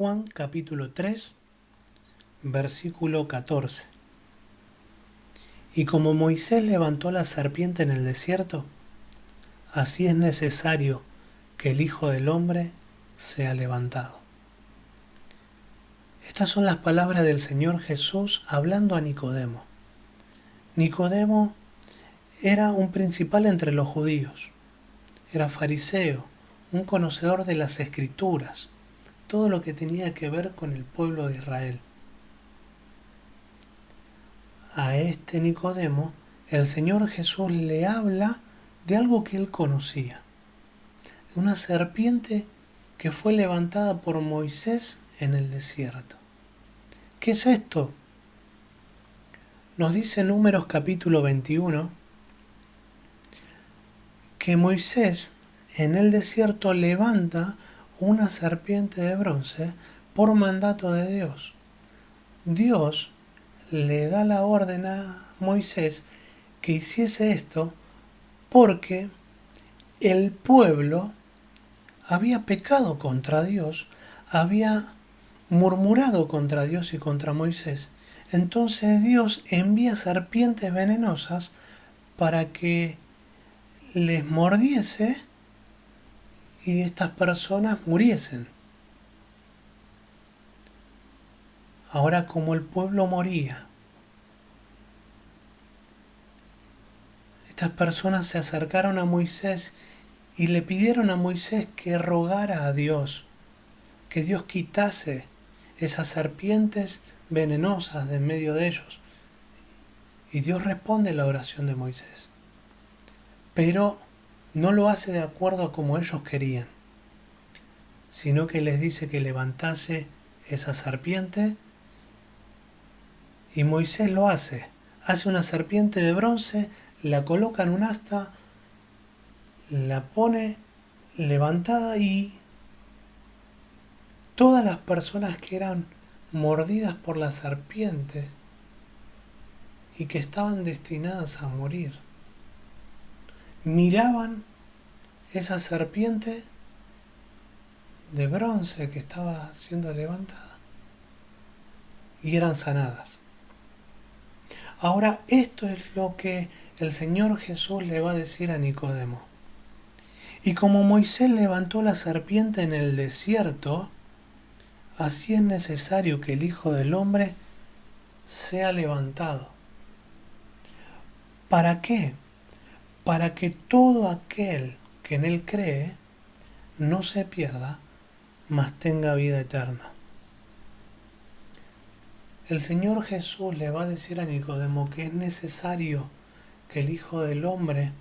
Juan capítulo 3, versículo 14. Y como Moisés levantó la serpiente en el desierto, así es necesario que el Hijo del Hombre sea levantado. Estas son las palabras del Señor Jesús hablando a Nicodemo. Nicodemo era un principal entre los judíos, era fariseo, un conocedor de las Escrituras, todo lo que tenía que ver con el pueblo de Israel. A este Nicodemo, el Señor Jesús le habla de algo que él conocía, de una serpiente que fue levantada por Moisés en el desierto. ¿Qué es esto? Nos dice Números capítulo 21 que Moisés en el desierto levanta una serpiente de bronce por mandato de Dios. Dios le da la orden a Moisés que hiciese esto porque el pueblo había pecado contra Dios, había murmurado contra Dios y contra Moisés. Entonces Dios envía serpientes venenosas para que les mordiese y estas personas muriesen. Ahora, como el pueblo moría, estas personas se acercaron a Moisés y le pidieron a Moisés que rogara a Dios, que Dios quitase esas serpientes venenosas de en medio de ellos. Y Dios responde la oración de Moisés. Pero no lo hace de acuerdo a como ellos querían, sino que les dice que levantase esa serpiente y Moisés lo hace. Hace una serpiente de bronce, la coloca en un asta, la pone levantada y todas las personas que eran mordidas por las serpientes y que estaban destinadas a morir, miraban esa serpiente de bronce que estaba siendo levantada y eran sanadas. Ahora, esto es lo que el Señor Jesús le va a decir a Nicodemo. Y como Moisés levantó la serpiente en el desierto, así es necesario que el Hijo del Hombre sea levantado. ¿Para qué? Para que todo aquel que en Él cree no se pierda, mas tenga vida eterna. El Señor Jesús le va a decir a Nicodemo que es necesario que el Hijo del Hombre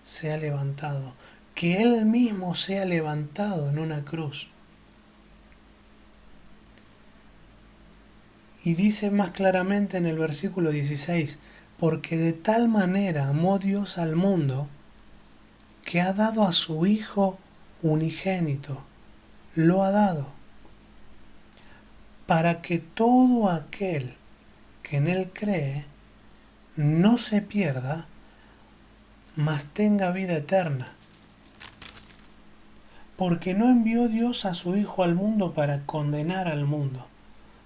sea levantado, que Él mismo sea levantado en una cruz. Y dice más claramente en el versículo 16, porque de tal manera amó Dios al mundo, que ha dado a su Hijo unigénito, lo ha dado, para que todo aquel que en Él cree no se pierda, mas tenga vida eterna. Porque no envió Dios a su Hijo al mundo para condenar al mundo,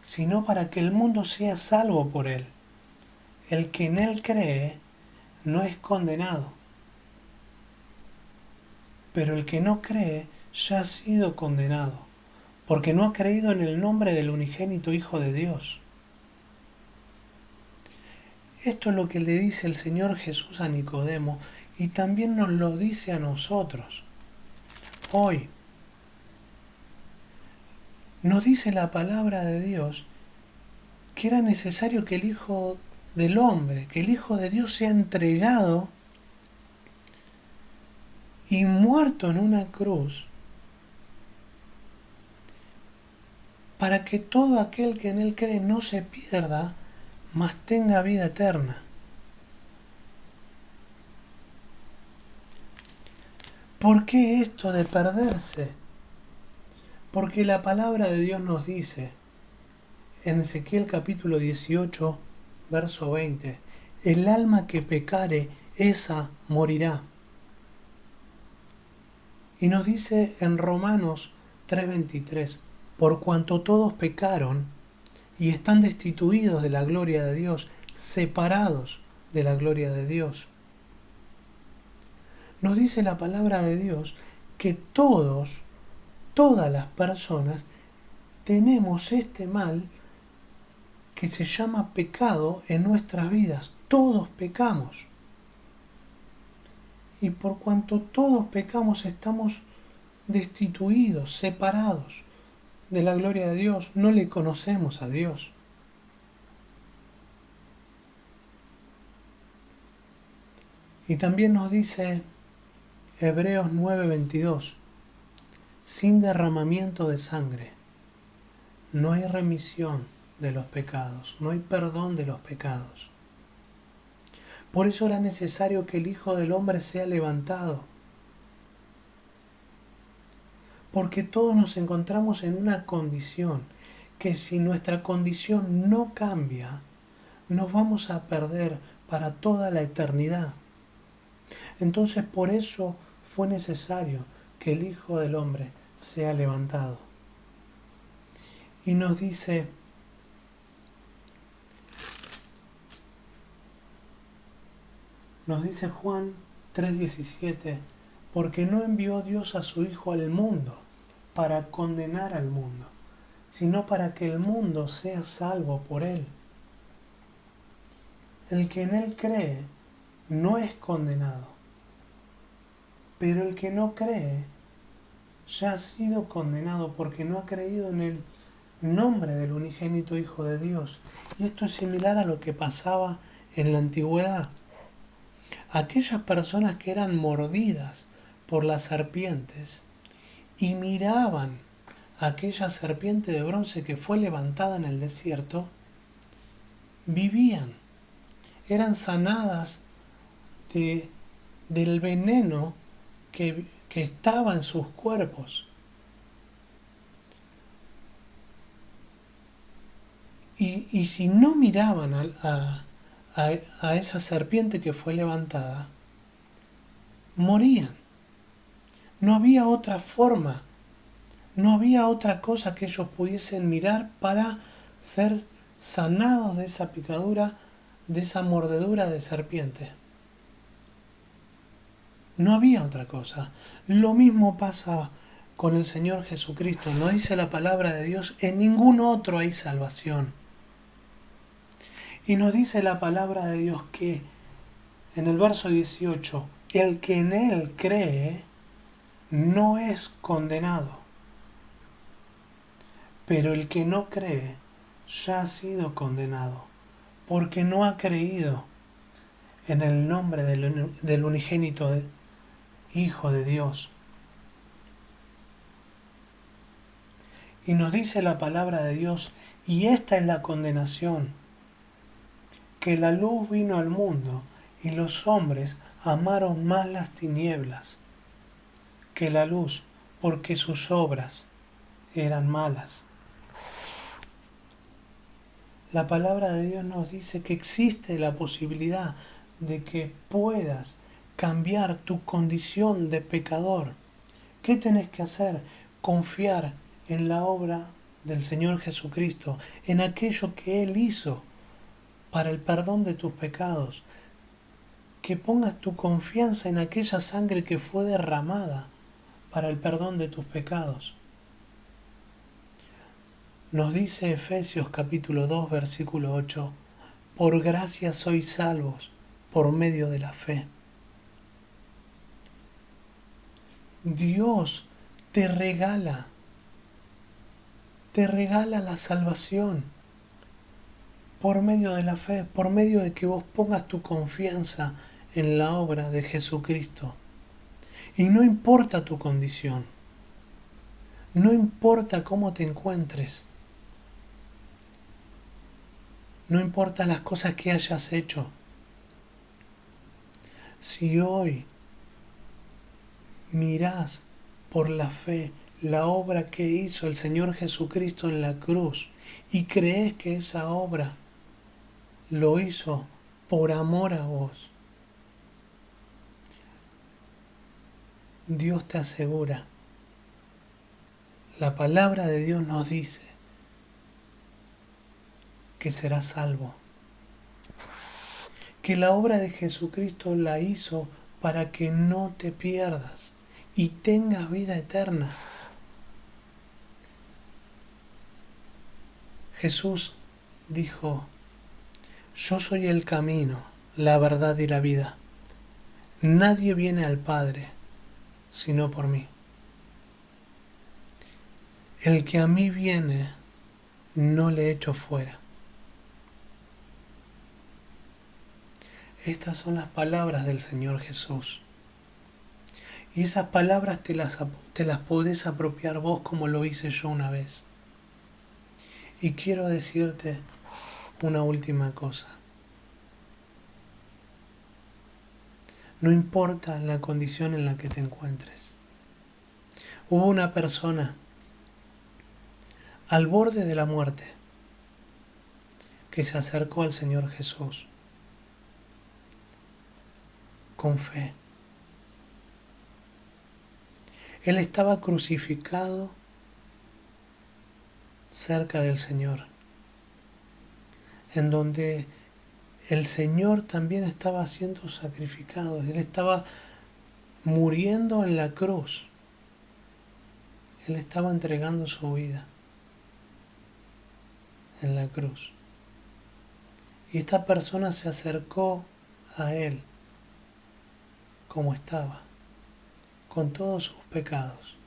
sino para que el mundo sea salvo por Él. El que en Él cree no es condenado, pero el que no cree ya ha sido condenado, porque no ha creído en el nombre del unigénito Hijo de Dios. Esto es lo que le dice el Señor Jesús a Nicodemo y también nos lo dice a nosotros. Hoy nos dice la palabra de Dios que era necesario que el Hijo del Hombre, que el Hijo de Dios sea entregado y muerto en una cruz para que todo aquel que en Él cree no se pierda, mas tenga vida eterna. ¿Por qué esto de perderse? Porque la palabra de Dios nos dice en Ezequiel capítulo 18, verso 20, el alma que pecare, esa morirá. Y nos dice en Romanos 3:23, por cuanto todos pecaron y están destituidos de la gloria de Dios, separados de la gloria de Dios. Nos dice la palabra de Dios que todas las personas tenemos este mal que se llama pecado en nuestras vidas. Todos pecamos. Y por cuanto todos pecamos estamos destituidos, separados de la gloria de Dios. No le conocemos a Dios. Y también nos dice Hebreos 9:22, sin derramamiento de sangre no hay remisión de los pecados, no hay perdón de los pecados. Por eso era necesario que el Hijo del Hombre sea levantado, porque todos nos encontramos en una condición que si nuestra condición no cambia, nos vamos a perder para toda la eternidad. Entonces por eso fue necesario que el Hijo del Hombre sea levantado. Y nos dice Juan 3:17, porque no envió Dios a su Hijo al mundo para condenar al mundo, sino para que el mundo sea salvo por él. El que en él cree no es condenado, pero el que no cree ya ha sido condenado porque no ha creído en el nombre del unigénito Hijo de Dios. Y esto es similar a lo que pasaba en la antigüedad. Aquellas personas que eran mordidas por las serpientes y miraban a aquella serpiente de bronce que fue levantada en el desierto, vivían, eran sanadas del veneno que estaba en sus cuerpos. Y si no miraban a esa serpiente que fue levantada, morían. No había otra forma, no había otra cosa que ellos pudiesen mirar para ser sanados de esa picadura, de esa mordedura de serpiente. No había otra cosa. Lo mismo pasa con el Señor Jesucristo. No dice la palabra de Dios, en ningún otro hay salvación. Y nos dice la palabra de Dios que en el verso 18, el que en Él cree no es condenado, pero el que no cree ya ha sido condenado, porque no ha creído en el nombre del unigénito Hijo de Dios. Y nos dice la palabra de Dios, y esta es la condenación, que la luz vino al mundo y los hombres amaron más las tinieblas que la luz, porque sus obras eran malas. La palabra de Dios nos dice que existe la posibilidad de que puedas cambiar tu condición de pecador. ¿Qué tenés que hacer? Confiar en la obra del Señor Jesucristo, en aquello que Él hizo para el perdón de tus pecados. Que pongas tu confianza en aquella sangre que fue derramada para el perdón de tus pecados. Nos dice Efesios capítulo 2 versículo 8, por gracia sois salvos por medio de la fe. Dios te regala la salvación por medio de la fe, por medio de que vos pongas tu confianza en la obra de Jesucristo. Y no importa tu condición, no importa cómo te encuentres, no importa las cosas que hayas hecho. Si hoy mirás por la fe la obra que hizo el Señor Jesucristo en la cruz y crees que esa obra lo hizo por amor a vos, Dios te asegura La palabra de Dios nos dice que serás salvo, que la obra de Jesucristo la hizo para que no te pierdas y tengas vida eterna. Jesús dijo: yo soy el camino, la verdad y la vida. Nadie viene al Padre sino por mí. El que a mí viene, no le echo fuera. Estas son las palabras del Señor Jesús. Y esas palabras te las podés apropiar vos como lo hice yo una vez. Y quiero decirte una última cosa. No importa la condición en la que te encuentres. Hubo una persona al borde de la muerte que se acercó al Señor Jesús con fe. Él estaba crucificado cerca del Señor, en donde el Señor también estaba siendo sacrificado. Él estaba muriendo en la cruz. Él estaba entregando su vida en la cruz. Y esta persona se acercó a Él como estaba, con todos sus pecados,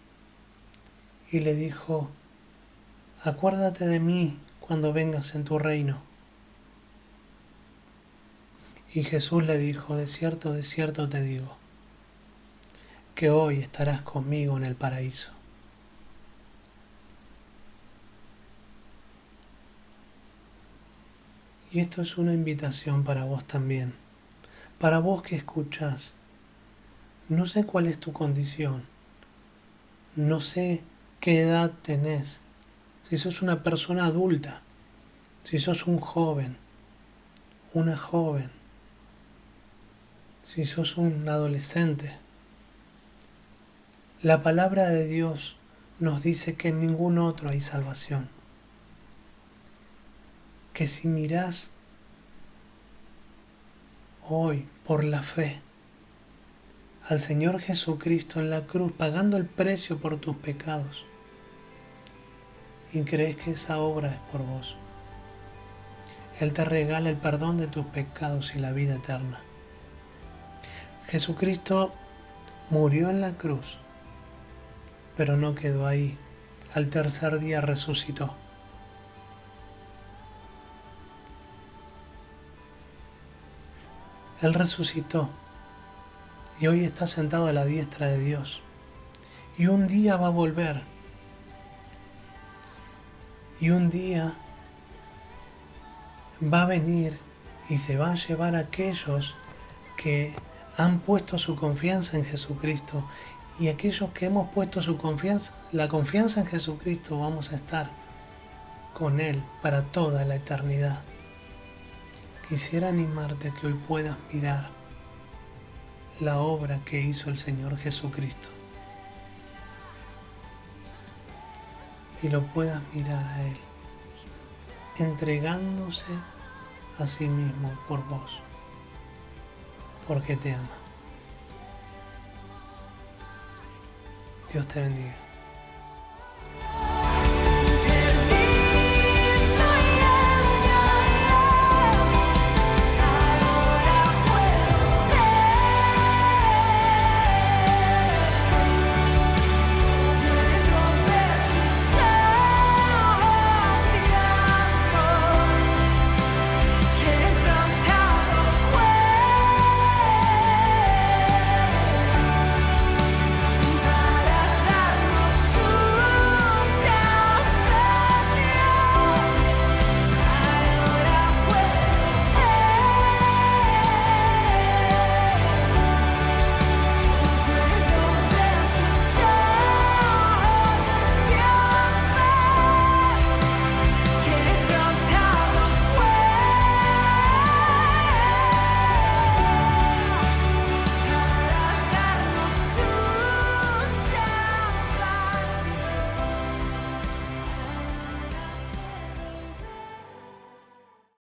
y le dijo: acuérdate de mí cuando vengas en tu reino. Y Jesús le dijo: de cierto te digo, que hoy estarás conmigo en el paraíso. Y esto es una invitación para vos también, para vos que escuchás. No sé cuál es tu condición, no sé qué edad tenés, si sos una persona adulta, si sos un joven, una joven, si sos un adolescente. La palabra de Dios nos dice que en ningún otro hay salvación. Que si mirás hoy por la fe al Señor Jesucristo en la cruz, pagando el precio por tus pecados, y crees que esa obra es por vos, Él te regala el perdón de tus pecados y la vida eterna. Jesucristo murió en la cruz, pero no quedó ahí. Al tercer día resucitó. Él resucitó y hoy está sentado a la diestra de Dios. Y un día va a volver. Y un día va a venir y se va a llevar a aquellos que han puesto su confianza en Jesucristo. Y aquellos que hemos puesto la confianza en Jesucristo, vamos a estar con Él para toda la eternidad. Quisiera animarte a que hoy puedas mirar la obra que hizo el Señor Jesucristo y lo puedas mirar a Él, entregándose a sí mismo por vos, porque te ama. Dios te bendiga.